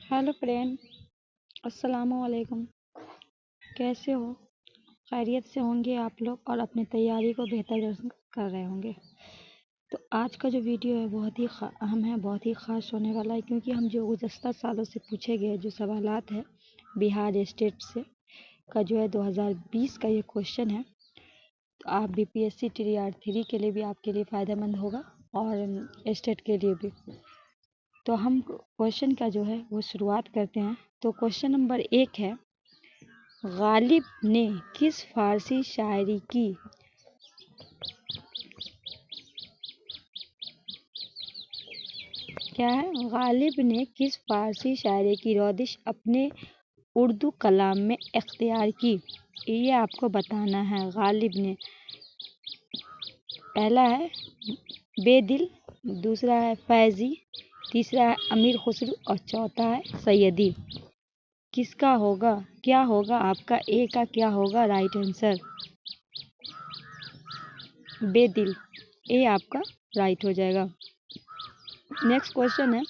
Hello friend, अस्सलाम वालेकुम। कैसे हो? खैरियत से होंगे आप लोग और अपनी तैयारी को बेहतर कर रहे होंगे। तो आज का जो वीडियो है बहुत ही अहम है, बहुत ही ख़ास होने वाला है, क्योंकि हम जो गुज़श्ता सालों से पूछे गए जो सवालात है बिहार स्टेट से का जो है 2020 का ये क्वेश्चन है। तो आप BPSC TR 3 के लिए भी आपके लिए फ़ायदेमंद होगा और स्टेट के लिए भी। तो हम क्वेश्चन का जो है वो शुरुआत करते हैं। तो क्वेश्चन नंबर 1 है, गालिब ने किस फारसी शायरी की गालिब ने किस फारसी शायरी की रोदिश अपने उर्दू कलाम में इख्तियार की? ये आपको बताना है। गालिब ने, पहला है बेदिल, दूसरा है फैज़ी, तीसरा है अमीर खुसरू और चौथा है सैयदी। किसका होगा, क्या होगा आपका ए का क्या होगा राइट आंसर? बेदिल, ए आपका राइट हो जाएगा। नेक्स्ट क्वेश्चन है,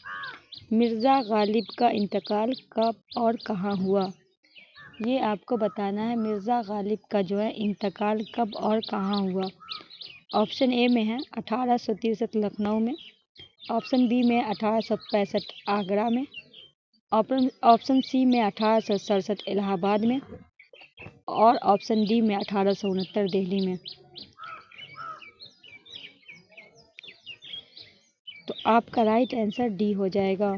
मिर्ज़ा गालिब का इंतकाल कब और कहाँ हुआ? ये आपको बताना है। मिर्ज़ा गालिब का जो है इंतकाल कब और कहाँ हुआ? ऑप्शन ए में है 1863 लखनऊ में, ऑप्शन बी में 1865 आगरा में, ऑप्शन सी में 1867 इलाहाबाद में और ऑप्शन डी में 1869 दिल्ली में। तो आपका राइट आंसर डी हो जाएगा।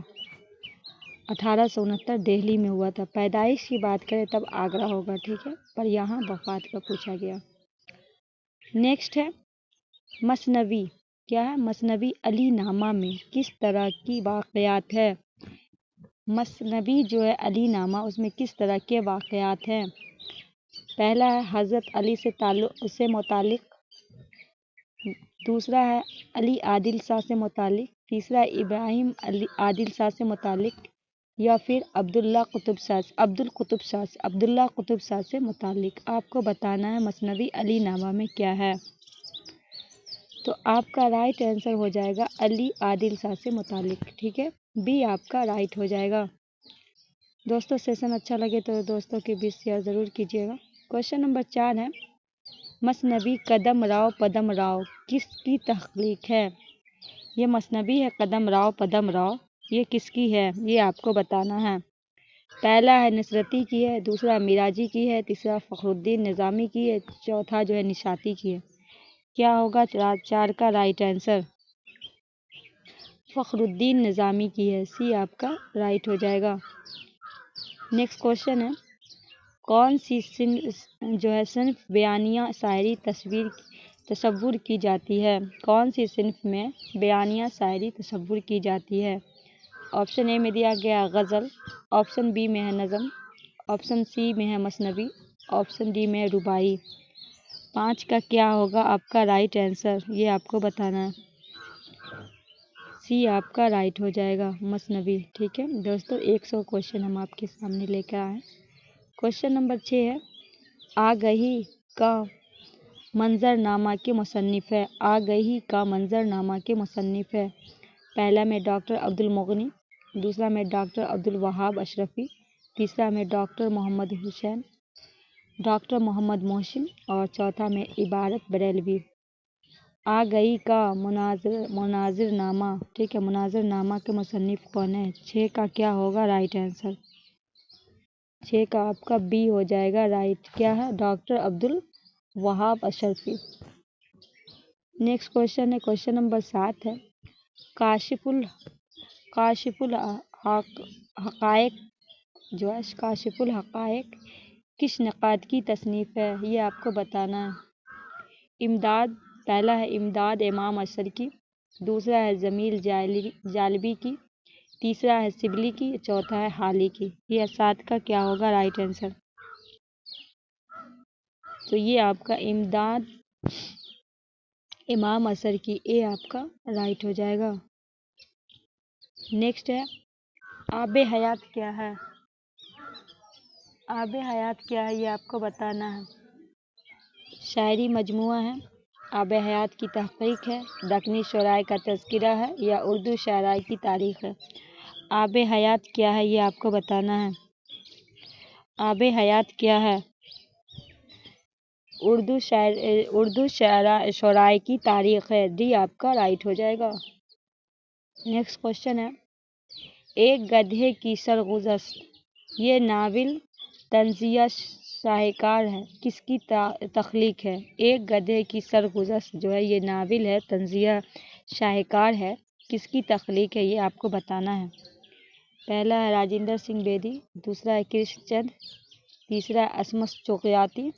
1869 दिल्ली में हुआ था। पैदाइश की बात करें तब आगरा होगा, ठीक है, पर यहाँ वफात का पूछा गया। नेक्स्ट है मसनवी, क्या है? मसनवी अली नामा में किस तरह की वाक़यात है? मसनवी जो है अली नामा, उसमें किस तरह के वाक़यात हैं? पहला है हज़रत अली से मुतालिक, दूसरा है अली आदिल शाह से मुतालिक, तीसरा इब्राहिम अली आदिल शाह से मुतालिक, या फिर अब्दुल्ला कुतुब शाह से मुतालिक। आपको बताना है मसनवी अली नामा में क्या है। तो आपका राइट आंसर हो जाएगा अली आदिल शाह से मुतालिक, ठीक है, बी आपका राइट हो जाएगा। दोस्तों, सेशन अच्छा लगे तो दोस्तों के बीच शेयर ज़रूर कीजिएगा। क्वेश्चन नंबर 4 है, मसनवी कदम राव पदम राव किसकी तख्लीक है? ये मसनवी है कदम राव पदम राव, ये किसकी है? ये आपको बताना है। पहला है नुसरती की है, दूसरा मिराजी की है, तीसरा फ़खरुद्दीन निज़ामी की है, चौथा जो है निशाती की है। क्या होगा 4 का राइट आंसर? फ़खरुद्दीन निज़ामी की है, सी आपका राइट हो जाएगा। नेक्स्ट क्वेश्चन है, कौन सी सिन्फ बयानिया शायरी तसव्वुर की जाती है? कौन सी सिन्फ में बयानिया शायरी तसव्वुर की जाती है? ऑप्शन ए में दिया गया गज़ल, ऑप्शन बी में है नज़म, ऑप्शन सी में है मसनवी, ऑप्शन डी में है रुबाई। 5 का क्या होगा आपका राइट आंसर? ये आपको बताना है। सी आपका राइट हो जाएगा, मसनवी, ठीक है। दोस्तों, 100 क्वेश्चन हम आपके सामने लेकर आए। क्वेश्चन नंबर 6 है, आगही का मंजरनामा के मुसन्निफ़ है? आगही का मंजरनामा के मुसन्निफ़ है? पहला में डॉक्टर अब्दुल मुग़नी, दूसरा में डॉक्टर अब्दुल वहाब अशरफ़ी, तीसरा में डॉक्टर मोहम्मद हुसैन, डॉक्टर मोहम्मद मोहसिन और चौथा में इबारत बरेलवी। आगही का मुनाज़िरनामा, ठीक है, मुनाज़िरनामा के मुसन्निफ़ कौन है? 6 का क्या होगा राइट आंसर? 6 का आपका बी हो जाएगा राइट। क्या है? Doctor Abdul Wahab Ashrafi. Next question है, क्वेश्चन नंबर 7 है, काशिफुल हक़ाइक़ जो है काशिफुल हक़ाइक़ किस नक़ाद की तसनीफ़ है? ये आपको बताना है। इमदाद, पहला है इमदाद इमाम असर की, दूसरा है जमील जालबी की, तीसरा है सिबली की, चौथा है हाली की। ये 7 का क्या होगा राइट आंसर? तो ये आपका इमदाद इमाम असर की, ए आपका राइट हो जाएगा। नेक्स्ट है, आबे हयात क्या है? आबे हयात क्या है ये आपको बताना है। शायरी मजमुआ है, आबे हयात की तहक़ीक़ है, दक्कनी शुराए का तज़किरा है, या उर्दू शायराई की तारीख़ है? आब हयात क्या है, ये आपको बताना है। आब हयात क्या है? उर्दू शराय की तारीख है। डी आपका राइट हो जाएगा। नेक्स्ट क्वेश्चन है, एक गधे की सरगुज़श्त, ये नावल तंज़िया शाहकार है, किसकी तख्लीक है? एक गधे की सरगुज़श्त जो है ये नावल है, तंज़िया शाहकार है, किसकी तख्लीक है? ये आपको बताना है। पहला है राजेंद्र सिंह बेदी, दूसरा है कृष्णचंद, तीसरा है असमस चौकियाती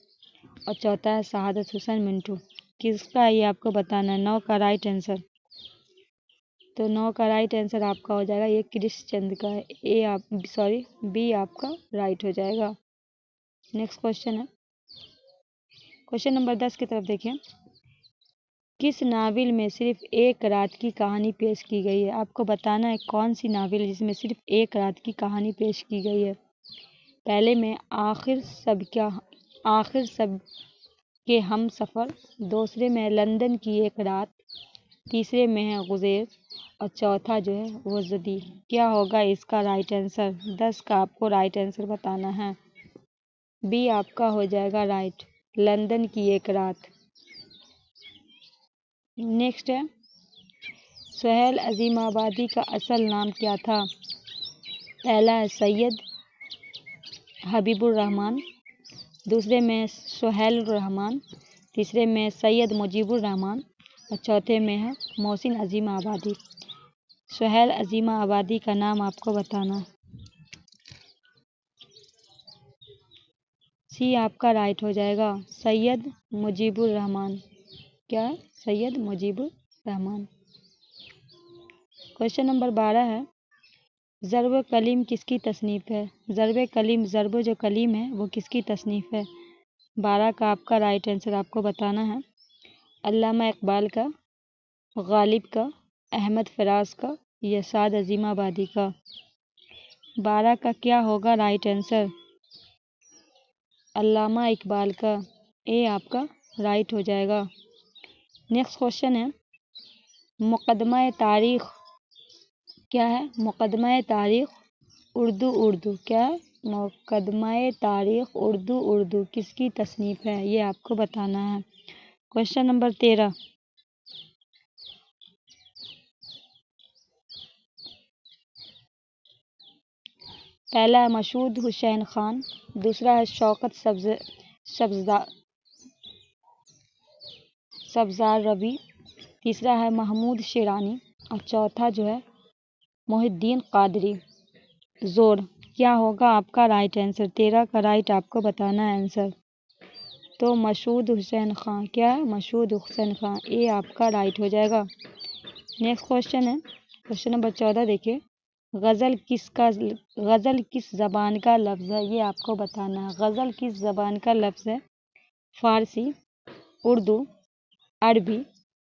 और चौथा है शहादत हुसैन मिंटू। किसका है ये आपको बताना है। 9 का राइट आंसर, तो 9 का राइट आंसर आपका हो जाएगा ये कृष्णचंद का है। बी आपका राइट हो जाएगा। नेक्स्ट क्वेश्चन है, क्वेश्चन नंबर 10 की तरफ देखिए। किस नावल में सिर्फ एक रात की कहानी पेश की गई है? आपको बताना है कौन सी नावल है जिसमें सिर्फ एक रात की कहानी पेश की गई है। पहले में आखिर सब के हम सफ़र, दूसरे में लंदन की एक रात, तीसरे में है गुज़ेर और चौथा जो है वो ज़दी। क्या होगा इसका राइट आंसर? 10 का आपको राइट आंसर बताना है। बी आपका हो जाएगा राइट, लंदन की एक रात। नेक्स्ट है, सुहेल अज़ीमाबादी का असल नाम क्या था? पहला है सैयद हबीबुर रहमान, दूसरे में सुहेल रहमान, तीसरे में सैयद मुजीबुर रहमान और चौथे में है मोहसिन अज़ीम आबादी। सुहेल अज़ीम आबादी का नाम आपको बताना है। सी आपका राइट हो जाएगा, सैयद मुजीबुर रहमान। क्या? सैयद मुजीबुर रहमान। क्वेश्चन नंबर 12 है, ज़र्ब कलीम किसकी तसनीफ़ है? ज़र्ब जो कलीम है वो किसकी तसनीफ़ है? 12 का आपका राइट आंसर आपको बताना है। अल्लामा इकबाल का, गालिब का, अहमद फराज का या साद अज़ीमाबादी का? 12 का क्या होगा राइट आंसर? अल्लामा इकबाल का। ए आपका राइट हो जाएगा। नेक्स्ट क्वेश्चन है, मुक़दमा तारीख़ क्या है? मुक़दमा तारीख़ उर्दू क्या है? मुक़दमा तारीख़ उर्दू किसकी तसनीफ़ है? ये आपको बताना है। क्वेश्चन नंबर 13, पहला है मसूद हुसैन खान, दूसरा है शौकत सब्ज़ार रबी, तीसरा है महमूद शेरानी और चौथा जो है मोहिद्दीन कादरी जोर। क्या होगा आपका राइट आंसर? 13 का राइट आपको बताना है आंसर। तो मसूद हुसैन खान। क्या है? मसूद हुसैन खान। ये आपका राइट हो जाएगा। नेक्स्ट क्वेश्चन है, क्वेश्चन नंबर 14 देखिए। गज़ल किस ज़बान का लफ्ज़ है? ये आपको बताना है। गज़ल किस ज़बान का लफ्ज़ है? फ़ारसी, उर्दू, अरबी,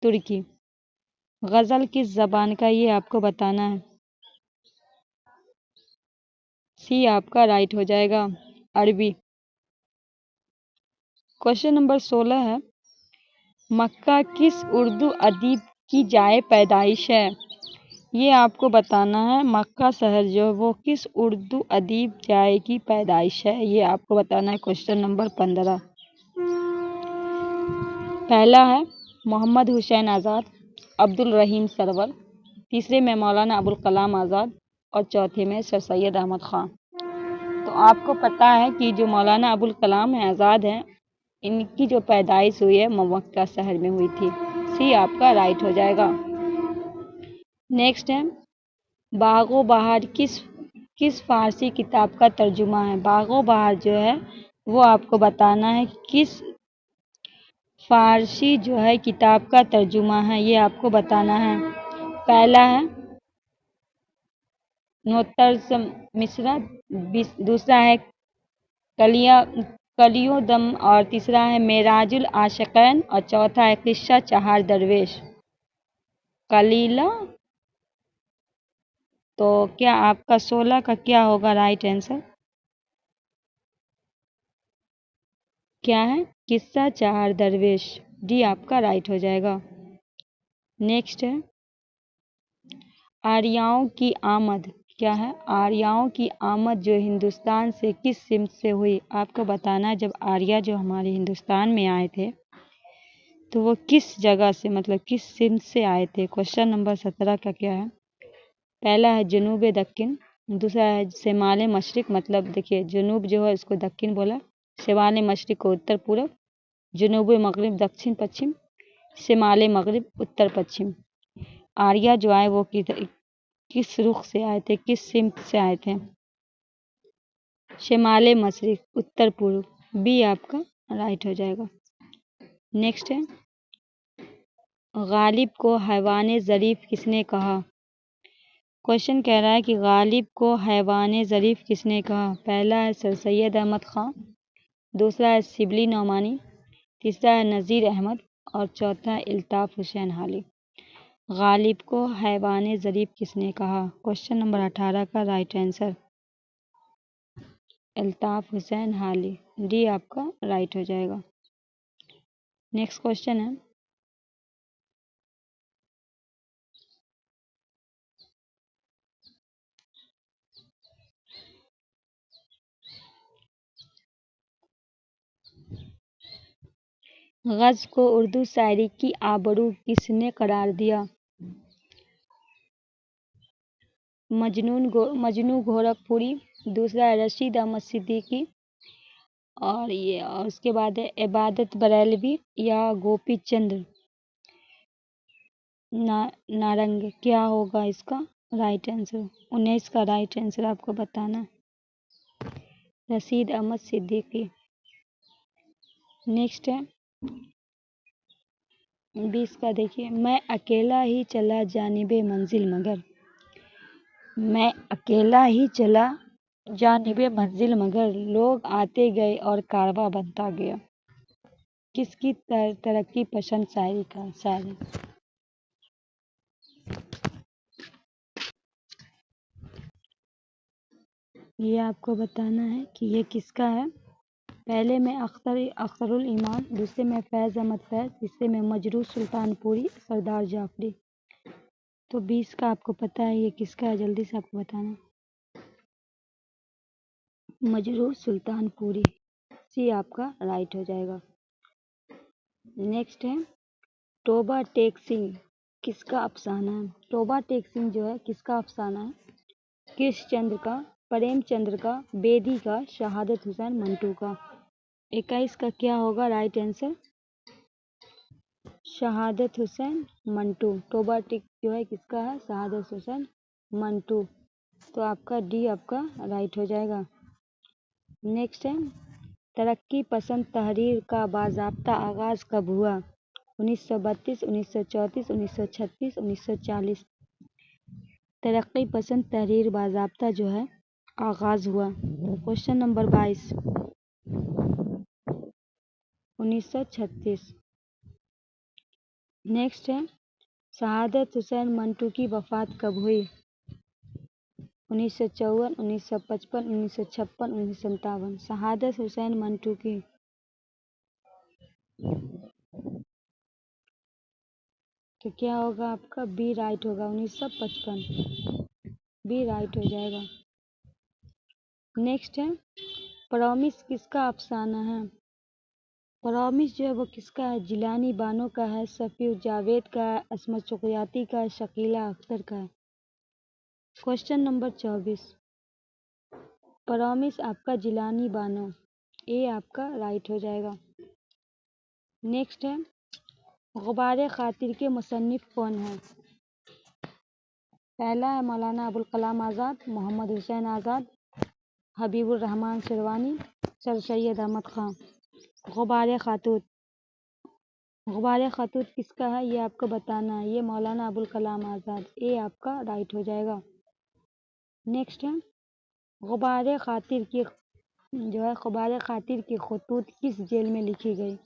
तुर्की। गज़ल किस ज़बान का, ये आपको बताना है। सी आपका राइट हो जाएगा, अरबी। क्वेश्चन नंबर 16 है, मक्का किस उर्दू अदीब की जाए पैदाइश है? ये आपको बताना है। मक्का शहर जो वो किस उर्दू अदीब जाए की पैदाइश है? ये आपको बताना है। क्वेश्चन नंबर 15, पहला है मोहम्मद हुसैन आज़ाद, अब्दुल रहीम सरवर, तीसरे में मौलाना अबुल कलाम आज़ाद और चौथे में सर सैयद अहमद ख़ान। तो आपको पता है कि जो मौलाना अबुल कलाम आज़ाद हैं, इनकी जो पैदाइश हुई है मक्का शहर में हुई थी। सी आपका राइट हो जाएगा। नेक्स्ट है, बागो बहार किस फारसी किताब का तर्जुमा है? बागो बहार जो है वो आपको बताना है किस फारसी जो है किताब का तर्जुमा है, ये आपको बताना है। पहला है नोतर्स मिश्रा, दूसरा है कलियो दम और तीसरा है मेराजुल आशिकैन और चौथा है किस्सा चहार दरवेश कलीला। तो क्या आपका 16 का क्या होगा राइट आंसर? क्या है? किस्सा चहार दरवेश। डी आपका राइट हो जाएगा। नेक्स्ट है, आर्यों की आमद क्या है? आर्याओं की आमद जो हिंदुस्तान से किस सिमत से हुई? आपको बताना है जब आर्या जो हमारे हिंदुस्तान में आए थे तो वो किस जगह से मतलब किस सिमत से आए थे? क्वेश्चन नंबर 17 का क्या है? पहला है जनूब दक्कन, दूसरा है शिमाल मशरिक, मतलब देखिए जनूब जो है इसको दक्कन बोला, शिमाल मशरिक को उत्तर पूरब, जनूब मगरिब दक्षिण पश्चिम, शिमाल मगरिब उत्तर पश्चिम। आर्या जो आए वो किस रुख से आए थे, किस सिमत से आए थे? शिमाल मशरिक उत्तर पूर्व, बी आपका राइट हो जाएगा। नेक्स्ट है गालिब को हैवान ज़रीफ किसने कहा? क्वेश्चन कह रहा है कि गालिब को हैवान ज़रीफ किसने कहा? पहला है सर सैयद अहमद ख़ान, दूसरा है शिबली नौमानी, तीसरा है नज़ीर अहमद और चौथा है अल्ताफ़ हुसैन हाली। गालिब को हैवान ज़रीफ किसने कहा? क्वेश्चन नंबर 18 का राइट आंसर अल्ताफ़ हुसैन हाली, डी आपका राइट हो जाएगा। नेक्स्ट क्वेश्चन है ग़ज़्व को उर्दू शायरी की आबरू किसने करार दिया? मजनू गोरखपुरी, दूसरा है रशीद अहमद सिद्दीकी और उसके बाद है इबादत बरेलवी या गोपी चंद्र नारंग। क्या होगा इसका राइट आंसर? 19 का राइट आंसर आपको बताना है रशीद अहमद सिद्दीकी। नेक्स्ट है 20 का देखिए, मैं अकेला ही चला जानिबे मंजिल मगर, मैं अकेला ही चला जानिबे मंजिल मगर लोग आते गए और कारवां बनता गया। किसकी तरक्की पसंद शायरी का शायर है? ये आपको बताना है कि ये किसका है। पहले में अख्तरुल ईमान, दूसरे में फैज़ अहमद फैज़, तीसरे में मजरूह सुल्तानपुरी, सरदार जाफरी। तो 20 का आपको पता है ये किसका है, जल्दी से आपको बताना है। मजरूह सुल्तानपुरी, सी आपका राइट हो जाएगा। नेक्स्ट है तोबा टेक सिंह किसका अफसाना है? तोबा टेक सिंह जो है किसका अफसाना है? कृष्णचंद्र का, प्रेमचंद्र का, बेदी का, शहादत हुसैन मंटू का। 21 का क्या होगा राइट आंसर? शहादत हुसैन मंटू। तोबा टेक जो है किसका है? शहादत हुसैन मंटू। तो आपका डी आपका राइट हो जाएगा। नेक्स्ट है तरक्की पसंद तहरीर का बाज़ाब्ता आगाज़ कब हुआ? 1932, 1934, 1936, 1940। तरक्की पसंद तहरीर बाज़ाब्ता जो है आगाज़ हुआ। Question number 22 1936। नेक्स्ट है शहादत हुसैन मंटू की वफ़ात कब हुई? 1954, 1955, 1956, 1957। शहादत हुसैन मंटू की तो क्या होगा आपका? बी राइट होगा, 1955, बी राइट हो जाएगा। नेक्स्ट है प्रॉमिस किसका अफसाना है? प्रॉमिस जो है वो किसका है? जिलानी बानो का है, सफ़ी जावेद का है, असमत शुक्रियाती का है, शकीला अख्तर का है। क्वेश्चन नंबर 24 प्रॉमिस आपका जिलानी बानो, ए आपका राइट हो जाएगा। नेक्स्ट है गुबार खातिर के मुसन्निफ कौन है? पहला है मौलाना अबुल कलाम आज़ाद, मोहम्मद हुसैन आज़ाद, हबीबुर रहमान शेरवानी, सर सैयद अहमद ख़ान। गुबार खातूत किसका है ये आपको बताना है। ये मौलाना अबुल कलाम आज़ाद, ए आपका राइट हो जाएगा। नेक्स्ट है गुबार खातिर की जो है गुबार खातिर की खतूत किस जेल में लिखी गई?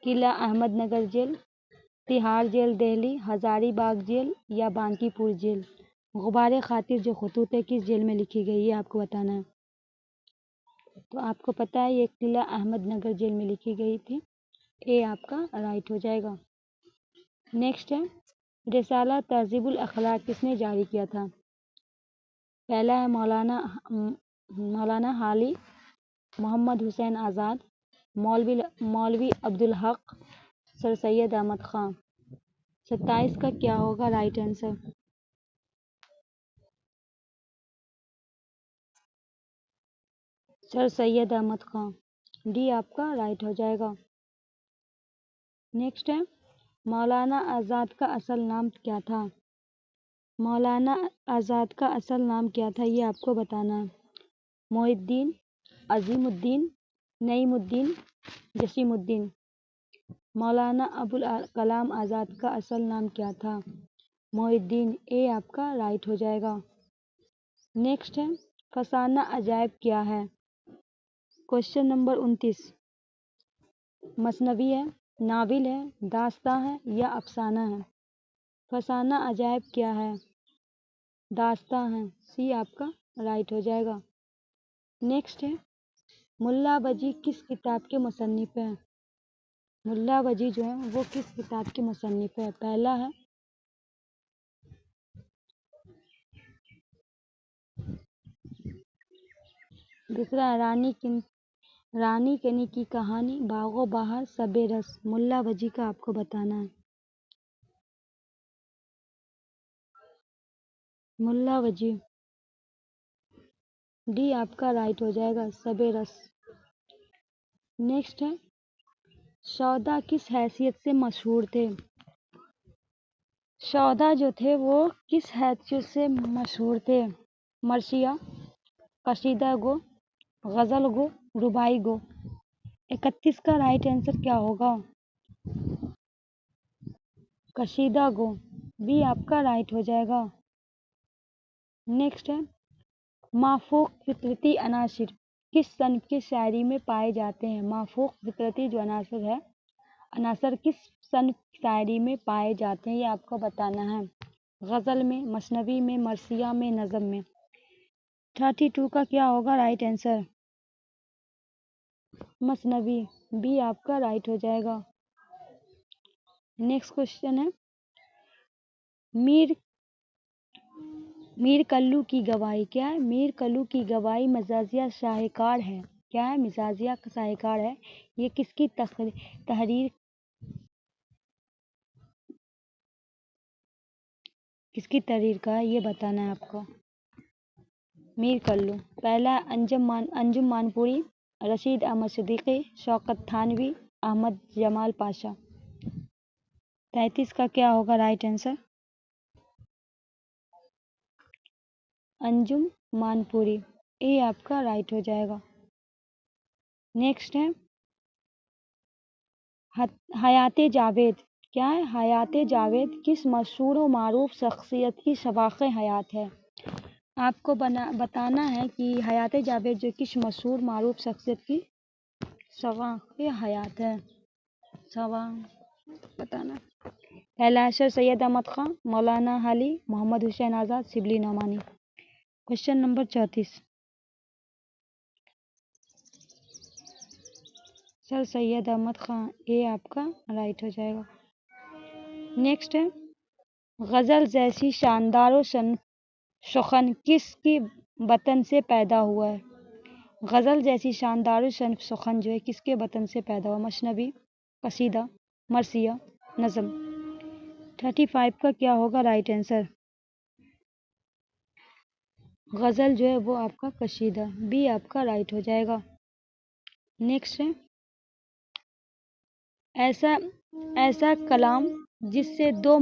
किला Ahmednagar jail, Tihar jail Delhi, Hazaribagh jail या बांकीपुर जेल। गुबार खातिर जो खतूत है किस जेल में लिखी गई ये आपको बताना है। तो आपको पता है ये किला अहमदनगर जेल में लिखी गई थी, ए आपका राइट हो जाएगा। नेक्स्ट है रिसाला तहज़ीबुल अखलाक किसने जारी किया था? पहला है मौलाना हाली मोहम्मद हुसैन आज़ाद, मौलवी अब्दुल हक, सर सैयद अहमद खां। 27 का क्या होगा right answer? Sir Syed Ahmad Khan. D आपका राइट हो जाएगा। नेक्स्ट है मौलाना आज़ाद का असल नाम क्या था? मौलाना आज़ाद का असल नाम क्या था ये आपको बताना है। मोहिउद्दीन, अजीमुद्दीन, नईमुद्दीन, जसीमुद्दीन। मौलाना अबुल कलाम आज़ाद का असल नाम क्या था? मोहिउद्दीन। ए आपका राइट हो जाएगा। नेक्स्ट है फसाना अजायब क्या है? Question number 29। मसनवी है, नाविल है, दास्तां है या अफसाना है? फसाना अजायब क्या है? दास्तां है। सी आपका राइट हो जाएगा। नेक्स्ट है मुल्ला वजी किस किताब के मुसन्निफ हैं? मुल्ला वजी जो है वो किस किताब के मुसन्निफ है? पहला है दूसरा है रानी कनी की कहानी, बागो बहार, सबे रस। मुल्ला वजी का आपको बताना है। मुल्ला वजी। डी आपका राइट हो जाएगा, सबे रस। नेक्स्ट है सौदा किस हैसियत से मशहूर थे? सौदा जो थे वो किस हैसियत से मशहूर थे? मर्सिया, कसीदा गो, गजल गो, रुबाई गो। 31 का राइट आंसर क्या होगा? कसीदा गो। बी आपका राइट हो जाएगा। नेक्स्ट है माफूक फितरती अनासिर किस सनफ की शायरी में पाए जाते हैं? माफूक फितरती जो अनासर किस सनफ की शायरी में पाए जाते हैं ये आपको बताना है। गजल में, मसनवी में, मरसिया में, नज़म में। 32 का क्या होगा राइट आंसर? मसनवी। बी आपका राइट हो जाएगा। नेक्स्ट क्वेश्चन है मीर कल्लू की गवाही क्या है? मीर कल्लू की गवाही मजाजिया शाहकार है। क्या है? मिजाजिया शाहकार है। ये किसकी तहरीर किसकी तहरीर का है ये बताना है आपको। मीर कल्लू। पहला अंजुम मानपुरी, रशीद अहमद सिद्दीकी, शौकत थानवी, अहमद जमाल पाशा। 33 का क्या होगा राइट आंसर? अंजुम मानपुरी। ए आपका राइट हो जाएगा। नेक्स्ट है हयाते जावेद। क्या है? हयाते जावेद किस मशहूर व मारूफ शख्सियत की शवाख़ हयात है? आपको बताना है कि हयाते जावेद जो किस मशहूर मारूफ शख्सियत की शवाख़ हयात है। बताना। पहला sir Syed Ahmad Khan, Maulana Hali, Mohammad Hussain Azad, Shibli Nomani. Question number 34। Sir Syed Ahmad Khan. A आपका राइट हो जाएगा। नेक्स्ट है गज़ल जैसी शानदार व सुखन किसकी वतन से पैदा हुआ है? गज़ल जैसी शानदार व सुखन जो है किसके वतन से पैदा हुआ? मसनवी, कसीदा, मरसिया, नज़म। 35 का क्या होगा राइट आंसर? गज़ल जो है वो आपका कसीदा। बी आपका राइट हो जाएगा। नेक्स्ट है ऐसा कलाम जिससे दो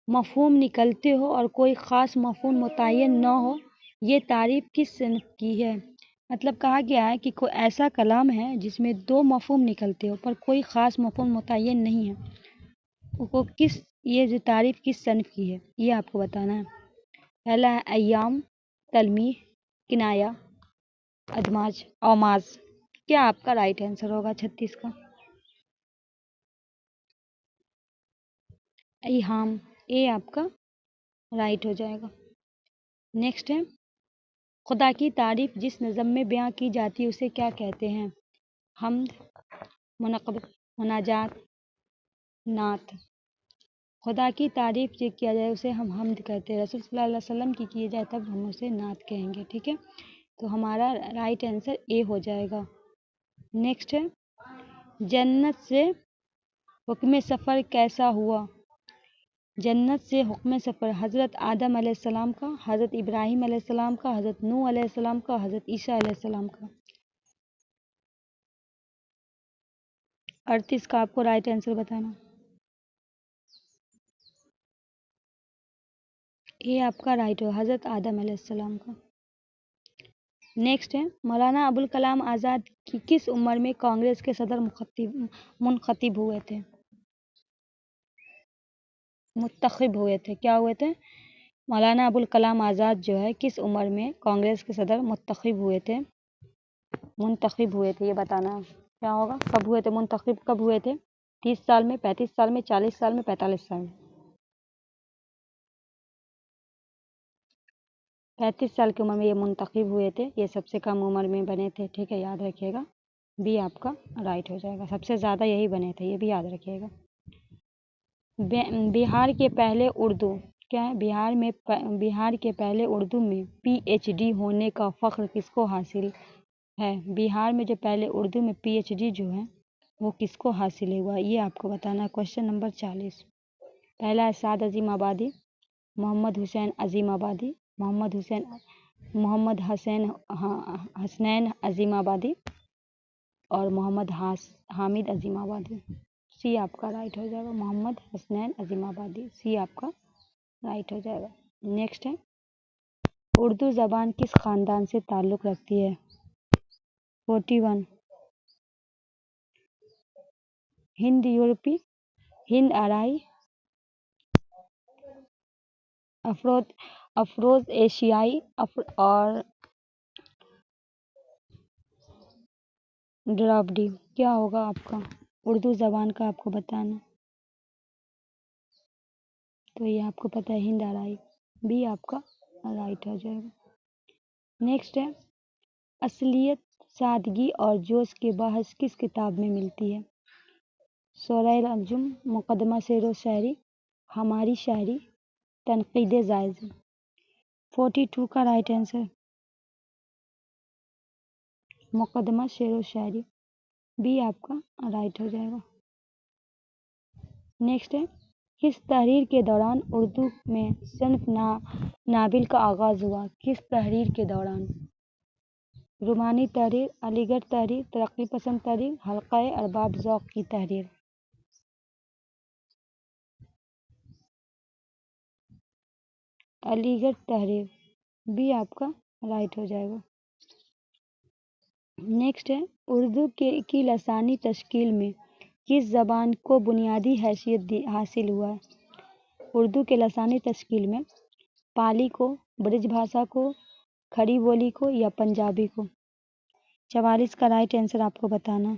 मफहूम निकलते हो और कोई ख़ास मफहूम मुतय्यन न हो, ये तारीफ किस सिन्फ की है? मतलब कहा गया है कि कोई ऐसा कलाम है जिसमें दो मफहूम निकलते हो पर कोई ख़ास मफहूम मुतय्यन नहीं है, वो ये जो तारीफ किस सिन्फ की है ये आपको बताना है। पहला है अय्याम, तलमीह, किनाया, अदमाज, औमाज। क्या आपका राइट आंसर होगा 36 का? इहाम। ए आपका राइट हो जाएगा। नेक्स्ट है खुदा की तारीफ जिस नज़म में बयां की जाती है उसे क्या कहते हैं? हम्द, मुनक़्क़िब, मुनाजात, नात। خدا کی تعریف جو کیا جائے اسے ہم حمد کہتے ہیں، رسول صلی اللہ علیہ وسلم کی کیے جائے تب ہم اسے نعت کہیں گے، ٹھیک ہے؟ تو ہمارا رائٹ آنسر اے ہو جائے گا۔ نیکسٹ ہے جنت سے حکم سفر کیسا ہوا؟ جنت سے حکم سفر حضرت آدم علیہ السلام کا، حضرت ابراہیم علیہ السلام کا، حضرت نوح علیہ السلام کا، حضرت عیسیٰ علیہ السلام کا۔ 38 کا آپ کو رائٹ آنسر بتانا۔ یہ آپ کا رائٹ ہو، حضرت آدم علیہ السلام کا۔ نیکسٹ ہے مولانا ابوالکلام آزاد کی کس عمر میں کانگریس کے صدر منتخب ہوئے تھے؟ منتخب ہوئے تھے، کیا ہوئے تھے؟ مولانا ابوالکلام آزاد جو ہے کس عمر میں کانگریس کے صدر منتخب ہوئے تھے؟ منتخب ہوئے تھے، یہ بتانا کیا ہوگا، کب ہوئے تھے منتخب، کب ہوئے تھے؟ 30 سال میں، 35 سال میں، 40 سال میں، 45 سال میں؟ 35 سال کی عمر میں یہ منتخب ہوئے تھے، یہ سب سے کم عمر میں بنے تھے، ٹھیک ہے، یاد رکھیے گا، بھی آپ کا رائٹ ہو جائے گا، سب سے زیادہ یہی بنے تھے، یہ بھی یاد رکھیے گا۔ بہار کے پہلے اردو کیا ہے؟ بہار کے پہلے اردو میں پی ایچ ڈی ہونے کا فخر کس کو حاصل ہے؟ بہار میں جو پہلے اردو میں پی ایچ ڈی جو ہے وہ کس کو حاصل ہوا، یہ آپ کو بتانا ہے۔ کوشچن نمبر 40 پہلا ہے سعد عظیم آبادی، محمد حسین عظیم آبادی، محمد حسنین عظیم آبادی اور محمد حامد عظیم آبادی۔ سی آپ کا رائٹ ہو جائے گا، محمد حسنین عظیم آبادی، سی آپ کا رائٹ ہو جائے گا۔ نیکسٹ ہے اردو زبان کس خاندان سے تعلق رکھتی ہے؟ 41 ہند یورپی، ہند آرائی، افروز ایشیائی اور ڈراوڈی، کیا ہوگا آپ کا اردو زبان کا آپ کو بتانا؟ تو یہ آپ کو پتہ ہے ہند آرائی، بھی آپ کا رائٹ ہو جائے گا۔ نیکسٹ ہے اصلیت، سادگی اور جوش کے بحث کس کتاب میں ملتی ہے؟ شرح الانجم، مقدمہ شعر و شاعری، ہماری شاعری، تنقید جائز۔ 42 کا رائٹ آنسر مقدمہ شعر و شاعری، بھی آپ کا رائٹ ہو جائے گا۔ نیکسٹ ہے کس تحریر کے دوران اردو میں صنف ناول کا آغاز ہوا؟ کس تحریر کے دوران؟ رومانی تحریر، علی گڑھ تحریر، ترقی پسند تحریر، حلقہ ارباب ذوق کی تحریر۔ علی گڑھ تحریر، بھی آپ کا رائٹ ہو جائے گا۔ نیکسٹ ہے اردو کی لسانی تشکیل میں کس زبان کو بنیادی حیثیت حاصل ہوا ہے؟ اردو کے لسانی تشکیل میں پالی کو، برج بھاشا کو، کھڑی بولی کو یا پنجابی کو؟ 44 کا رائٹ آنسر آپ کو بتانا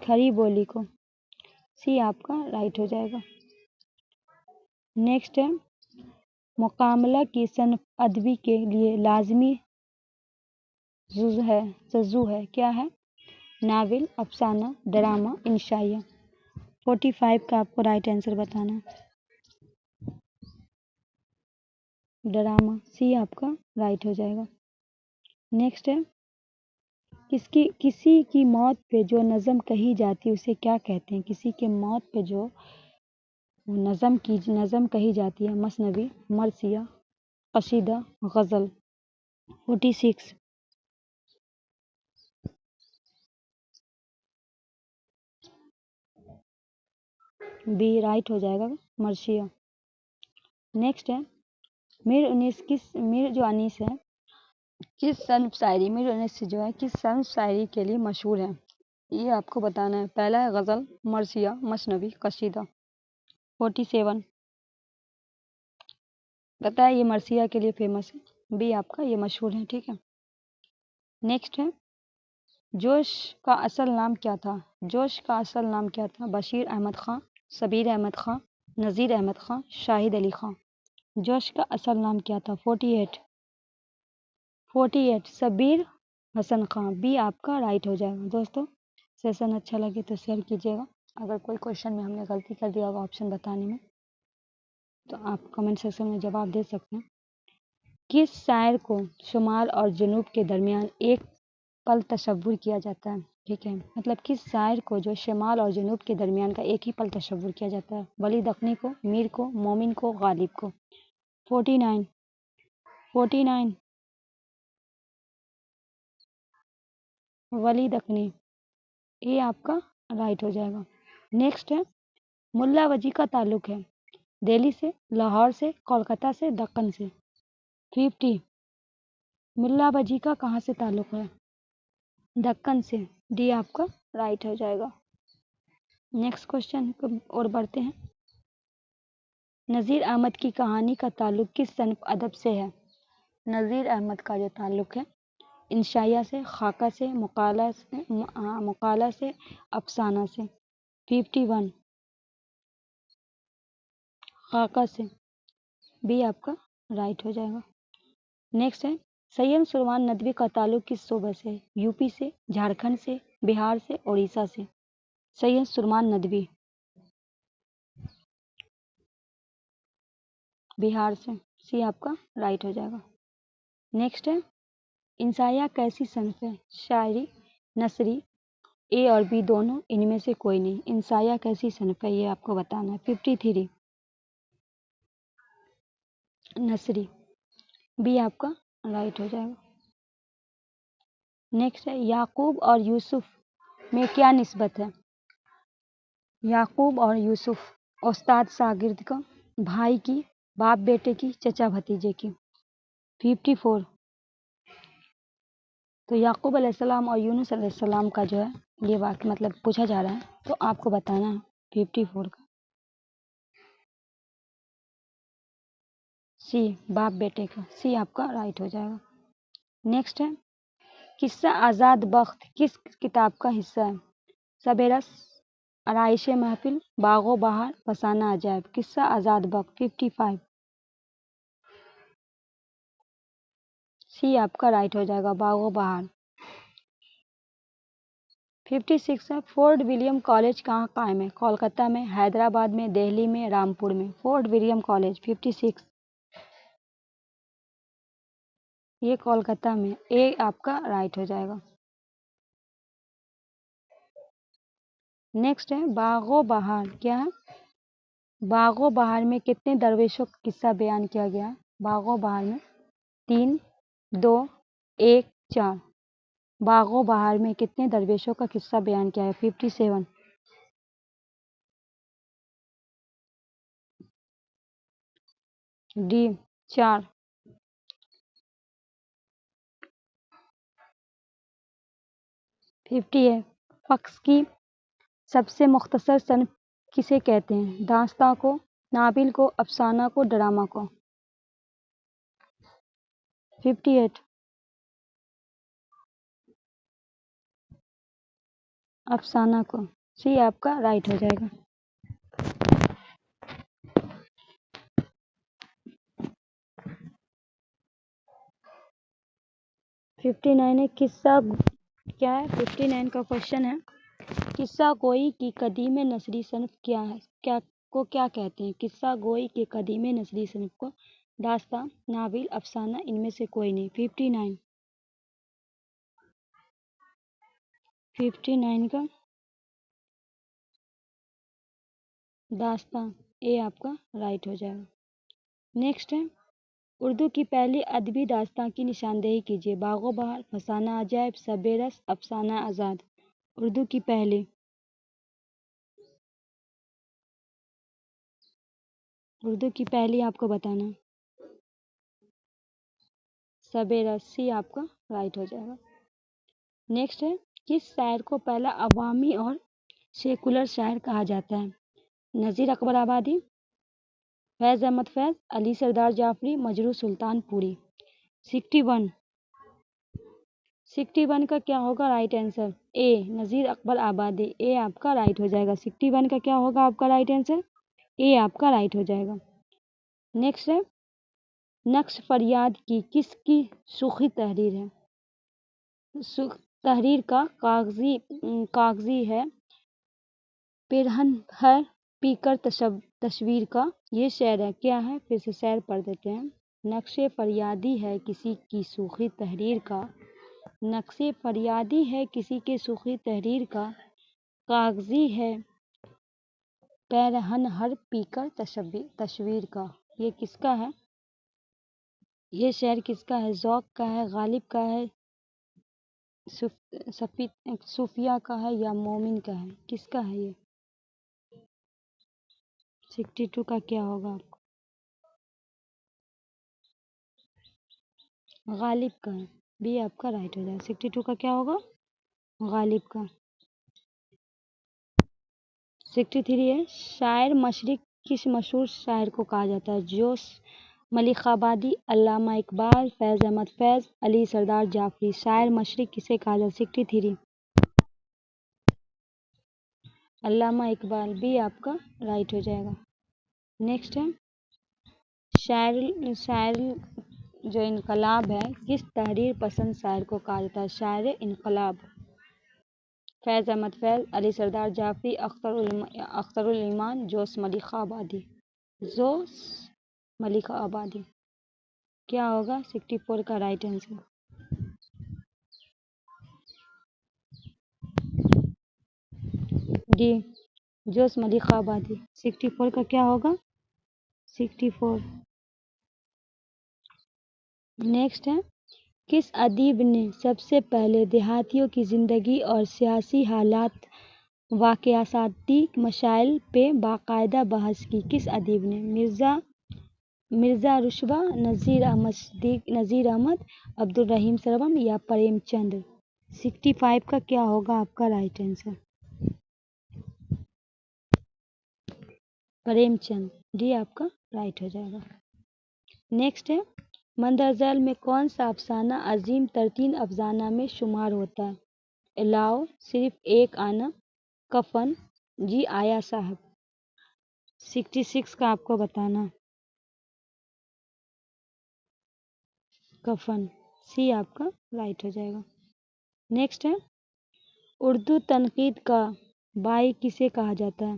کھڑی بولی کو، سی آپ کا رائٹ ہو جائے گا۔ نیکسٹ ہے مکاملہ کی صنف ادبی کے لیے لازمی جزو ہے، کیا ہے؟ ناول، افسانہ، ڈرامہ، انشائیہ۔ 45 کا آپ کو رائٹ آنسر بتانا ڈرامہ، سی آپ کا رائٹ ہو جائے گا۔ نیکسٹ ہے کسی کی موت پہ جو نظم کہی جاتی ہے اسے کیا کہتے ہیں؟ کسی کے موت پہ جو نظم کہی جاتی ہے، مثنوی، مرثیہ، قصیدہ، غزل۔ 46 بھی رائٹ ہو جائے گا، مرثیہ۔ نیکسٹ ہے میر جو انیس ہے کس صنف شاعری، میر انیس جو ہے کس صنف شاعری کے لیے مشہور ہے؟ یہ آپ کو بتانا ہے، پہلا ہے غزل، مرثیہ، مثنوی، قصیدہ۔ 47 بتایا یہ مرثیہ کے لیے فیمس ہے، بھی آپ کا یہ مشہور ہے، ٹھیک ہے۔ نیکسٹ ہے جوش کا اصل نام کیا تھا؟ جوش کا اصل نام کیا تھا؟ بشیر احمد خان، شبیر احمد خان، نذیر احمد خان، شاہد علی خان۔ جوش کا اصل نام کیا تھا؟ 48 شبیر حسن خان، بھی آپ کا رائٹ ہو جائے گا۔ دوستو سیشن اچھا لگے تو شیئر کیجیے گا، اگر کوئی کوشچن میں ہم نے غلطی کر دیا ہوگا آپشن بتانے میں تو آپ کمنٹ سیکشن میں جواب دے سکتے ہیں۔ کس شاعر کو شمال اور جنوب کے درمیان ایک پل تصور کیا جاتا ہے؟ ٹھیک ہے، مطلب کس شاعر کو جو شمال اور جنوب کے درمیان کا ایک ہی پل تصور کیا جاتا ہے؟ ولی دکنی کو، میر کو، مومن کو، غالب کو؟ 49 ولی دکنی، یہ آپ کا رائٹ ہو جائے گا۔ نیکسٹ ہے ملا وجی کا تعلق ہے دہلی سے، لاہور سے، کولکتہ سے، دکن سے؟ 50 ملا وجی کا کہاں سے تعلق ہے؟ دکن سے، ڈی آپ کا رائٹ ہو جائے گا۔ نیکسٹ کوشچن اور بڑھتے ہیں۔ نذیر احمد کی کہانی کا تعلق کس صنف ادب سے ہے؟ نذیر احمد کا جو تعلق ہے انشائیہ سے، خاکہ سے، مقالہ سے، افسانہ سے؟ 51 خاکہ سے، بی آپ کا رائٹ ہو جائے گا۔ نیکسٹ ہے سید سلیمان ندوی کا تعلق کس صوبے سے؟ یو پی سے، جھارکھنڈ سے، بہار سے، اڑیسہ سے؟ سید سلیمان ندوی بہار سے، سی آپ کا رائٹ ہو جائے گا۔ نیکسٹ ہے انشائیہ کیسی صنف ہے؟ شاعری، نثری، اے اور بی دونوں، ان میں سے کوئی نہیں؟ انشائیہ کیسی صنف ہے یہ آپ کو بتانا ہے۔ 53 نثری، بی آپ کا رائٹ ہو جائے گا۔ نیکسٹ ہے یعقوب اور یوسف میں کیا نسبت ہے؟ یعقوب اور یوسف استاد شاگرد کا، بھائی کی، باپ بیٹے کی، چچا بھتیجے کی؟ 54 تو یعقوب علیہ السلام اور یونس علیہ السلام کا جو ہے یہ واقعہ مطلب پوچھا جا رہا ہے تو آپ کو بتانا ہے 54 کا، سی باپ بیٹے کا، سی آپ کا رائٹ ہو جائے گا۔ نیکسٹ ہے قصہ آزاد بخت کس کتاب کا حصہ ہے؟ شب رس، آرائش محفل، باغ و بہار، فسانہ عجائب؟ قصہ آزاد بخت 55 سی آپ کا رائٹ ہو جائے گا، باغ و بہار۔ 56 ہے فورٹ ولیم کالج کہاں قائم ہے؟ کولکتہ میں، حیدرآباد میں، دہلی میں، رامپور میں؟ فورٹ ولیم کالج 56 یہ کولکتہ میں، اے آپ کا رائٹ ہو جائے گا۔ نیکسٹ ہے باغ و بہار کیا ہے؟ باغ و بہار میں کتنے درویشوں کا قصہ بیان کیا گیا ہے؟ باغ و بہار میں 3، 2، 1، 4؟ باغ و بہار میں کتنے درویشوں کا قصہ بیان کیا ہے؟ 57 ڈی 4 50 ہے فقہ کی سب سے مختصر صنف کسے کہتے ہیں؟ داستاں کو، ناول کو، افسانہ کو، ڈرامہ کو؟ 58 افسانہ کو، سی آپ کا رائٹ ہو جائے گا۔ 59 ہے قصہ کیا ہے؟ 59 کا کوشچن ہے قصہ گوئی کی قدیم نثری صنف کیا ہے؟ کیا کہتے ہیں؟ قصہ گوئی کی قدیم نثری صنف کو داستاں، ناول، افسانہ، ان میں سے کوئی نہیں؟ 59 کا داستاں، اے آپ کا رائٹ ہو جائے گا۔ نیکسٹ ہے اردو کی پہلی ادبی داستاں کی نشاندہی کیجیے۔ باغ و بہار، فسانہ عجائب، شب رس، افسانہ آزاد؟ اردو کی پہلی آپ کو بتانا شب رس، سی آپ کا رائٹ ہو جائے گا۔ نیکسٹ ہے کس شاعر کو پہلا عوامی اور سیکولر شاعر کہا جاتا ہے؟ نذیر اکبر آبادی، فیض احمد فیض، علی سردار جعفری، مجروح سلطان پوری؟ 61 کا کیا ہوگا رائٹ آنسر؟ اے نذیر اکبر آبادی، اے آپ کا رائٹ ہو جائے گا۔ 61 کا کیا ہوگا آپ کا رائٹ آنسر؟ اے آپ کا رائٹ ہو جائے گا۔ نیکسٹ ہے نقش فریاد کی کس کی سوکھی تحریر ہے؟ تحریر کا کاغذی ہے پیرہن ہے پی کر تصویر کا، یہ شعر ہے، کیا ہے؟ پھر سے شعر پڑھ دیتے ہیں۔ نقش فریادی ہے کسی کی سوکھی تحریر کا، نقش فریادی ہے کسی کے سوکھی تحریر کا، کاغذی ہے پیرہن ہر پی کر تصویر کا۔ یہ کس کا ہے؟ یہ شعر کس کا ہے؟ ذوق کا ہے، غالب کا ہے، صوفیہ کا ہے یا مومن کا ہے؟ کس کا ہے یہ؟ 62 کا کیا ہوگا آپ کو؟ غالب کا ہے، بھی آپ کا رائٹ ہو جائے۔ 62 کا کیا ہوگا؟ غالب کا۔ 63 ہے، شاعر مشرق کس مشہور شاعر کو کہا جاتا ہے؟ جوش ملک آبادی، علامہ اقبال، فیض احمد فیض، علی سردار جعفری۔ شاعر مشرق کسے کہا جاتا ہے؟ 63 علامہ اقبال، بھی آپ کا رائٹ ہو جائے گا۔ نیکسٹ ہے، شاعر جو انقلاب ہے کس تحریر پسند شاعر کو کہا جاتا ہے؟ شاعر انقلاب، فیض احمد فیض، علی سردار جعفری، اختر الایمان، جوش ملک آبادی۔ جوش ملک آبادی کیا ہوگا؟ 64 کا رائٹ آنسر۔ ڈی، جوش ملک آبادی۔ 64 کا کیا ہوگا؟ 64۔ نیکسٹ ہے، کس ادیب نے سب سے پہلے دیہاتیوں کی زندگی اور سیاسی حالات، واقعاتی مسائل پہ باقاعدہ بحث کی؟ کس ادیب نے؟ مرزا رشوا، نذیر احمد، عبدالرحیم سرور یا پریم چند؟ 65 کا کیا ہوگا آپ کا right answer? Prem Chand, D آپ کا رائٹ ہو جائے گا۔ نیکسٹ ہے، مندرجہ میں کون سا افسانہ عظیم ترین افسانہ میں شمار ہوتا ہے؟ الاؤ، صرف ایک آنا، کفن، جی آیا صاحب۔ 66 کا آپ کو بتانا، کفن، سی آپ کا رائٹ ہو جائے گا۔ نیکسٹ ہے، اردو تنقید کا بائی کسے کہا جاتا ہے؟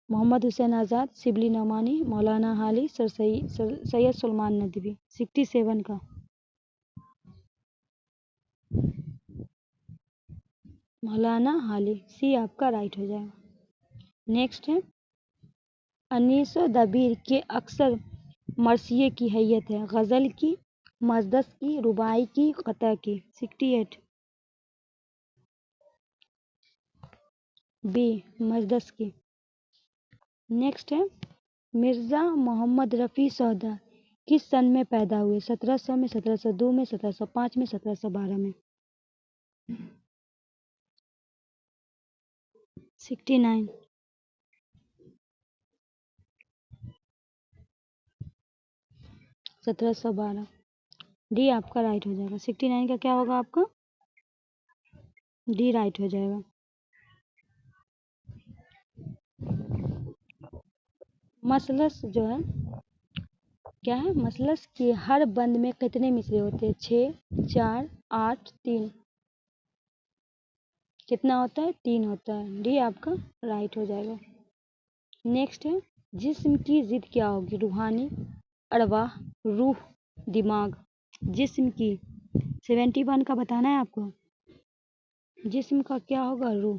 محمد حسین آزاد، شبلی نعمانی، مولانا حالی، سر سید سلیمان ندوی۔ 67 کا مولانا حالی، سی آپ کا رائٹ ہو جائے گا۔ نیکسٹ ہے، انیس و دبیر کے اکثر مرثیے کی حیثیت ہے؟ غزل کی، مزدس کی، رباعی کی، قطع کی۔ 68 بی، مزدس کی۔ نیکسٹ ہے، مرزا محمد رفیع سودہ کس سن میں پیدا ہوئے؟ 1700 میں، 1702 میں، 1705 میں، 1712 میں؟ 69 1712، ڈی آپ کا رائٹ ہو جائے گا۔ 69 کا کیا ہوگا آپ کا؟ ڈی رائٹ ہو جائے گا۔ مثلث جو ہے کیا ہے؟ مثلث کے ہر بند میں کتنے مصرے ہوتے ہیں؟ 6، 4، 8، 3؟ کتنا ہوتا ہے؟ 3 ہوتا ہے، ڈی آپ کا رائٹ ہو جائے گا۔ نیکسٹ ہے، جسم کی ضد کیا ہوگی؟ روحانی، ارواح، روح، دماغ۔ جسم کی 71 کا بتانا ہے آپ کو۔ جسم کا کیا ہوگا؟ روح۔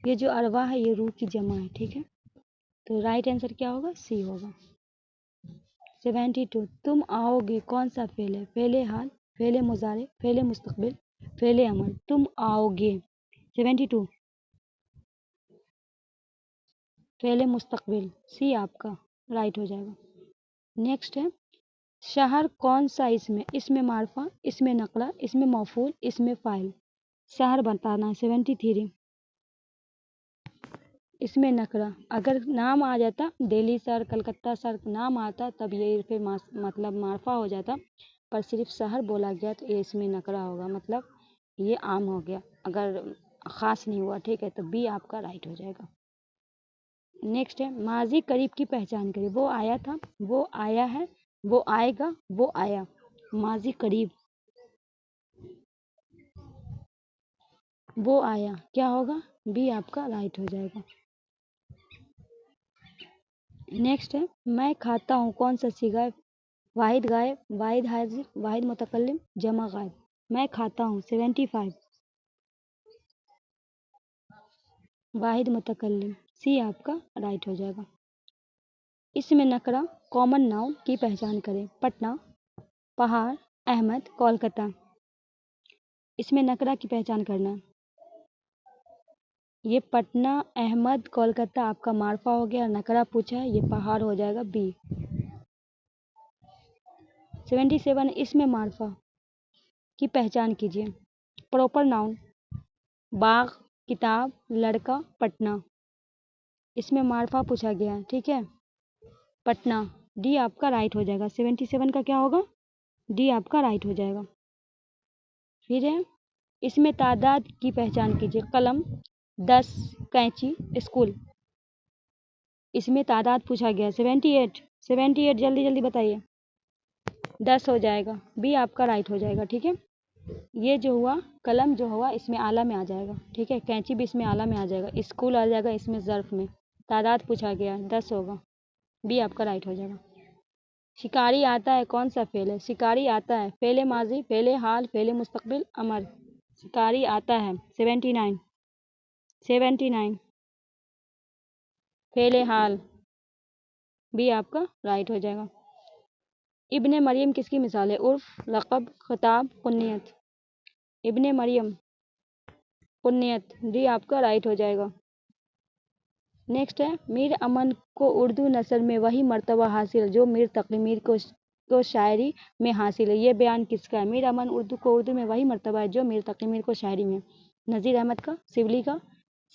یہ جو ارواح ہے یہ روح کی جمع ہے، ٹھیک ہے؟ تو رائٹ آنسر کیا ہوگا؟ سی ہوگا۔ 72، تم آؤ گے کون سا فعل ہے؟ فعل حال، فعل مضارع، فعل مستقبل، فعل امر۔ تم آؤ گے 72 فعل مستقبل، سی آپ کا رائٹ ہو جائے گا۔ نیکسٹ ہے، شہر کون سا اسم ہے؟ اسم معرفہ، اسم نقرہ، اسم موصول، اسم فاعل؟ شہر بتانا ہے 73 اسم نقرہ۔ اگر نام آ جاتا، دہلی شہر، کلکتہ شہر نام آتا تب یہ پھر مطلب معرفہ ہو جاتا، پر صرف شہر بولا گیا تو یہ اسم نقرہ ہوگا، مطلب یہ عام ہو گیا، اگر خاص نہیں ہوا، ٹھیک ہے؟ تو بی آپ کا رائٹ ہو جائے گا۔ نیکسٹ ہے، ماضی قریب کی پہچان کریے۔ وہ آیا تھا، وہ آیا ہے، وہ آئے گا، وہ آیا۔ ماضی قریب، وہ آیا، کیا ہوگا؟ بی آپ کا رائٹ ہو جائے گا۔ नेक्स्ट है मैं खाता हूँ कौन सा सीगा है? वाहिद गायब, वाहिद हाजिर, वाहिद मुतकल्लिम, जमा गायब। मैं खाता हूँ 75, वाहिद मुतकल्लिम, सी आपका राइट हो जाएगा। इसमें नकरा कॉमन नाउन की पहचान करें। पटना, पहाड़, अहमद, कोलकाता। इसमें नकरा की पहचान करना। ये पटना, अहमद, कोलकाता आपका मार्फा हो गया। नकरा पूछा है, ये पहाड़ हो जाएगा बी। 77 इसमें मार्फा की पहचान कीजिए। प्रॉपर नाउन बाग, किताब, लड़का, पटना। इसमें मार्फा पूछा गया है, ठीक है। पटना, डी आपका राइट हो जाएगा। 77 का क्या होगा? डी आपका राइट हो जाएगा। फिर है इसमें तादाद की पहचान कीजिए। कलम, 10, कैंची, स्कूल। इसमें तादाद पूछा गया 78, 78 जल्दी जल्दी बताइए। 10 हो जाएगा, बी आपका राइट हो जाएगा, ठीक है। ये जो हुआ कलम जो हुआ इसमें आला में आ जाएगा, ठीक है। कैंची भी इसमें आला में आ जाएगा। स्कूल आ जाएगा इसमें ज़र्फ में। तादाद पूछा गया 10 होगा, बी आपका राइट हो जाएगा। शिकारी आता है कौन सा फेल है? शिकारी आता है फेले माजी, फेले हाल, फेले मुस्तकबिल, अमर। शिकारी आता है 79, 79 फेले हाल, बी आपका राइट हो जाएगा। इब्ने मरियम किसकी मिसाल है? उर्फ, लक़ब, खिताब, कुन्नियत। इब्ने मरियम कुन्नियत, डी आपका राइट हो जाएगा। नेक्स्ट है मीर अमन को उर्दू नस्र में वही मर्तबा हासिल जो मीर तक़ी मीर को शायरी में हासिल है। ये बयान किसका है? मीर अमन उर्दू को उर्दू में वही मर्तबा है जो मीर तक़ी मीर को शायरी में। नज़ीर अहमद का, सिबली का,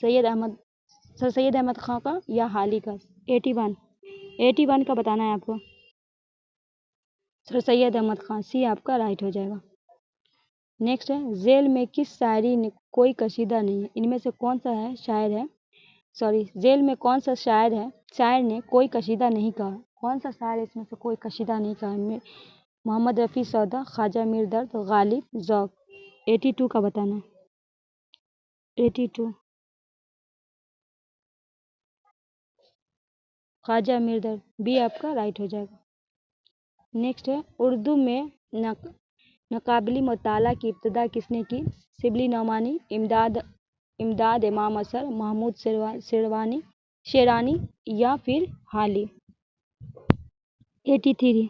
सर सैयद अहमद खां का या हाली का? 81, 81 का बताना है आपको। सर सैयद अहमद खां, सी आपका राइट हो जाएगा। नेक्स्ट है जेल में किस शायरी ने कोई कशीदा नहीं है? इनमें से कौन सा है शायर है जेल में कौन सा शायर है शायर ने कोई कशीदा नहीं कहा? कौन सा शायर इसमें से कोई कशीदा नहीं कहा? मोहम्मद रफ़ी सौदा, ख्वाजा मीर दर्द, गालिब, ज़ौक़। 82 का बताना। 82 ख्वाजा मीर दर्द, बी आपका राइट हो जाएगा। नेक्स्ट है उर्दू में नकाबली मुताला की इब्तिदा किसने की? सिबली नौमानी, इमदाद इमाम असर, महमूद शेरानी या फिर हाली? 83,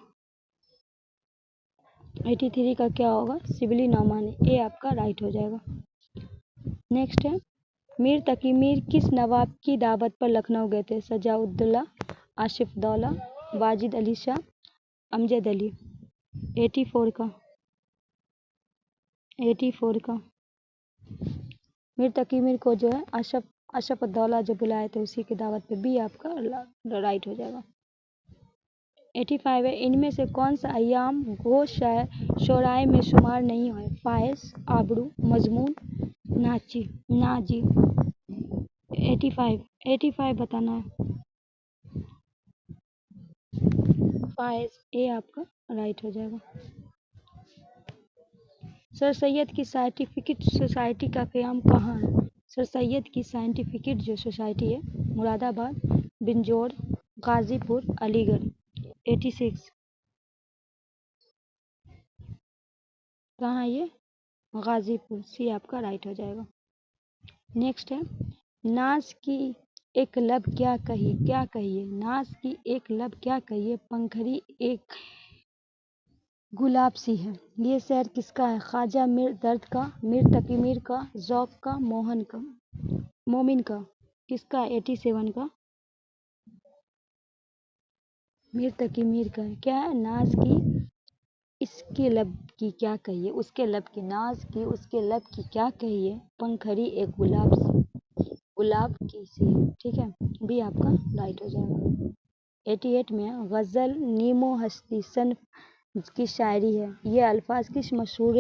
83 का क्या होगा? सिबली नौमानी, ए आपका राइट हो जाएगा। नेक्स्ट है मीर तकी मीर किस नवाब की दावत पर लखनऊ गए थे? सजाउद्दौला, आसिफ दौला, वाजिद अली शाह, अमजद अली। 84 का, 84 का मीर तकी मीर को जो है अशरफ दौला जो बुलाए थे उसी की दावत पे, बी आपका राइट हो जाएगा। 85 है इनमें से कौन सा अय्याम गो शोराय में शुमार नहीं हुए? फायज, आबरू, मजमून, नाजी। 85, 85 बताना है। फायज, ए आपका राइट हो जाएगा। सर सैयद की साइंटिफिक सोसाइटी का क़याम कहाँ है? सर सैयद की साइंटिफिक जो सोसाइटी है मुरादाबाद, बिंजौर, गाजीपुर, अलीगढ़। 86 कहाँ है ये? गाजीपुर, सी आपका राइट हो जाएगा। नेक्स्ट है नाज की एक लब क्या कहिए? नाज की एक लब क्या कहिए? पंखड़ी एक गुलाब सी है। ये शेर किसका है? ख्वाजा मीर दर्द का, मीर तकी मीर का, ज़ौक़ का, मोमिन का? किसका? 87 का मीर तकी मीर का है। क्या है? नाज की इसके लब की क्या कहिए? उसके लब की, नाज की उसके लब की क्या कहिए? पंखड़ी एक गुलाब की सी है, ठीक है। बी आपका राइट हो जाएगा। 88 में गज़ल नीमो हस्ती सन्फ की शायरी है। ये अल्फाज किस मशहूर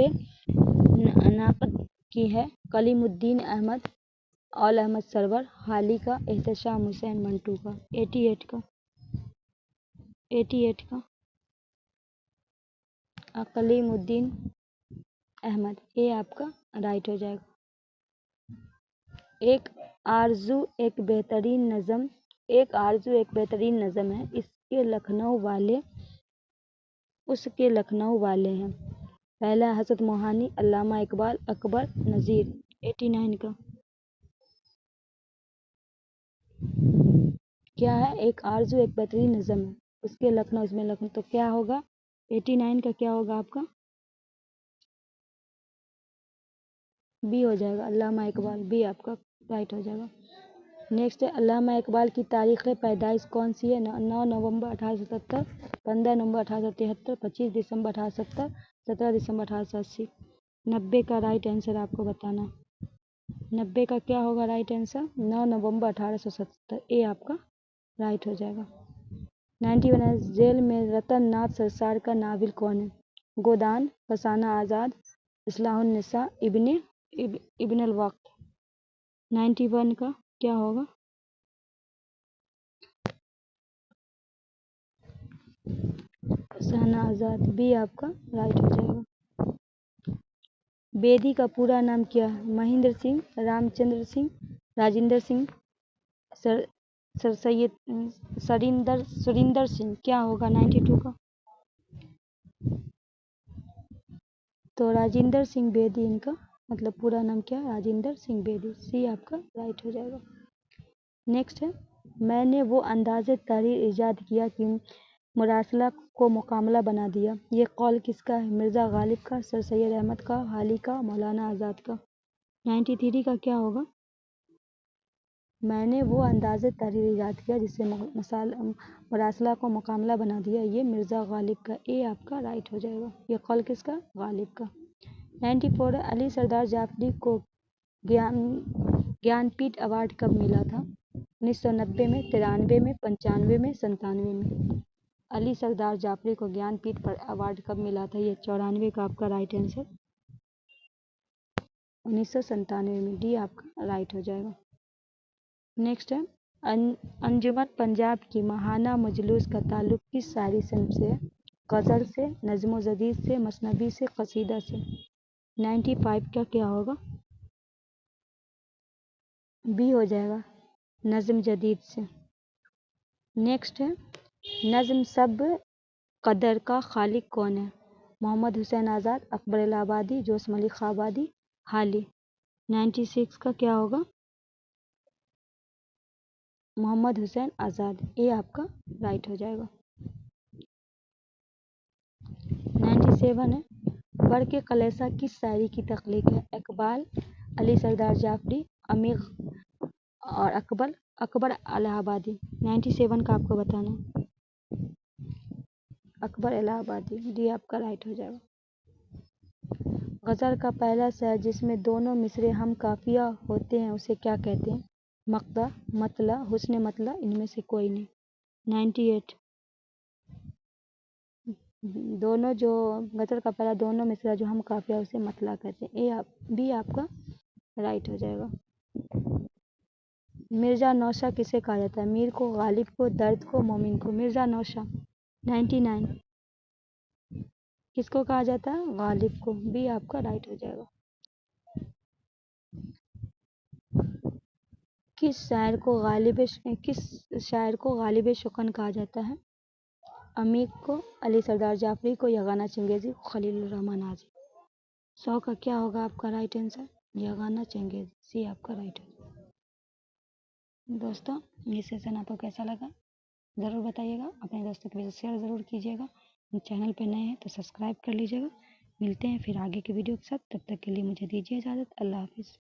नाक़द की है? कलीमुद्दीन अहमद, औल अहमद सरवर, हाली का, एहतशाम हुसैन मंटू का? 88 का, 88 का कलीमुद्दीन अहमद, ए आपका राइट हो जाएगा। एक आरजू एक बेहतरीन नज़म ایک آرزو ایک بہترین نظم ہے، اس کے لکھنؤ والے ہیں۔ پہلا حضرت موہانی، علامہ اقبال، اکبر نذیر۔ 89 کا کیا ہے؟ ایک آرزو ایک بہترین نظم ہے، اس کے لکھنؤ، اس میں لکھنؤ، تو کیا ہوگا 89 کا؟ کیا ہوگا آپ کا؟ بی ہو جائے گا، علامہ اقبال، بی آپ کا رائٹ ہو جائے گا۔ نیکسٹ ہے، علامہ اقبال کی تاریخ پیدائش کون سی ہے؟ 9 نومبر 1877، 15 نومبر 1873، 25 دسمبر 1870، 17 دسمبر 1880۔ 90 کا رائٹ آنسر آپ کو بتانا۔ 90 کا کیا ہوگا رائٹ آنسر؟ 9 نومبر 1877، اے آپ کا رائٹ ہو جائے گا۔ 91 ہے، ذیل میں رتن ناتھ سرسار کا ناول کون ہے؟ گودان، فسانہ آزاد، اصلاح النساء، ابن الوقت۔ 91 کا کیا ہوگا؟ فسانہ آزاد، بی آپ کا رائٹ ہو جائے گا۔ بیدی کا پورا نام کیا ہے؟ مہندر سنگھ، رام چندر سنگھ، راجندر سنگھ، سریندر سنگھ۔ کیا ہوگا 92 کا؟ تو راجندر سنگھ بیدی ان کا مطلب پورا نام کیا ہے؟ راجندر سنگھ بیدی، سی آپ کا رائٹ ہو جائے گا۔ نیکسٹ ہے، میں نے وہ انداز تحریر ایجاد کیا کہ مراسلہ کو مکمل بنا دیا، یہ قول کس کا ہے؟ مرزا غالب کا، سر سید احمد کا، حالی کا، مولانا آزاد کا۔ 93 کا کیا ہوگا؟ میں نے وہ انداز تحریر ایجاد کیا جس سے مراسلہ کو مکمل بنا دیا، یہ مرزا غالب کا، اے آپ کا رائٹ ہو جائے گا۔ یہ قول کس کا؟ غالب کا۔ 94 ہے، علی سردار جعفری کو گیان پیٹھ ایوارڈ کب ملا تھا؟ 1990 میں، 93 میں، 95 میں، 97 میں۔ علی سردار جعفری کو گیان پیٹھ پر ایوارڈ کب ملا تھا؟ یہ 94 کا آپ کا رائٹ آنسر، 1997 میں، ڈی آپ کا رائٹ ہو جائے گا۔ نیکسٹ ہے، انجمن پنجاب کی ماہانہ مجلس کا تعلق کس شاعری صنف سے ہے؟ غزل سے، نظم و جدید سے، مثنوی سے، قصیدہ سے۔ 95 کا کیا ہوگا؟ بی ہو جائے گا، نظم جدید سے۔ نیکسٹ ہے، نظم سب قدر کا خالق کون ہے؟ محمد حسین آزاد، اکبر الہ آبادی، جوس ملک خان آبادی، حالی۔ 96 کا کیا ہوگا؟ محمد حسین آزاد، اے آپ کا رائٹ ہو جائے گا۔ 97 ہے، برق کلیسا کس شاعری کی تخلیق ہے؟ اقبال، علی سردار جعفری، امیر اور اکبر الہ آبادی۔ 97 کا آپ کو بتانا، اکبر الہ آبادی، ڈی آپ کا رائٹ ہو جائے گا۔ غزل کا پہلا شعر جس میں دونوں مصرے ہم قافیہ ہوتے ہیں اسے کیا کہتے ہیں؟ مقطع، مطلع، حسن مطلع، ان میں سے کوئی نہیں۔ 98 دونوں جو غزل کا پہلا دونوں مصرع جو ہم قافیہ اسے مطلع کہتے ہیں، بی آپ کا رائٹ ہو جائے گا۔ مرزا نوشہ کسے کہا جاتا ہے؟ میر کو، غالب کو، درد کو، مومن کو۔ مرزا نوشہ 99 کس کو کہا جاتا ہے؟ غالب کو، بی آپ کا رائٹ ہو جائے گا۔ کس شاعر کو غالب شکن کہا جاتا ہے؟ عمیق کو، علی سردار جعفری کو، یگانہ چنگیزی کو، خلیل الرحمن حاضری۔ 100 کا کیا ہوگا آپ کا رائٹ آنسر؟ یگانہ چنگیزی، سی آپ کا رائٹ ہے۔ دوستوں، یہ سیشن آپ کو کیسا لگا ضرور بتائیے گا، اپنے دوستوں کے ساتھ شیئر ضرور کیجیے گا، چینل پہ نئے ہیں تو سبسکرائب کر لیجیے گا۔ ملتے ہیں پھر آگے کی ویڈیو کے ساتھ، تب تک کے لیے مجھے دیجیے اجازت، اللہ حافظ۔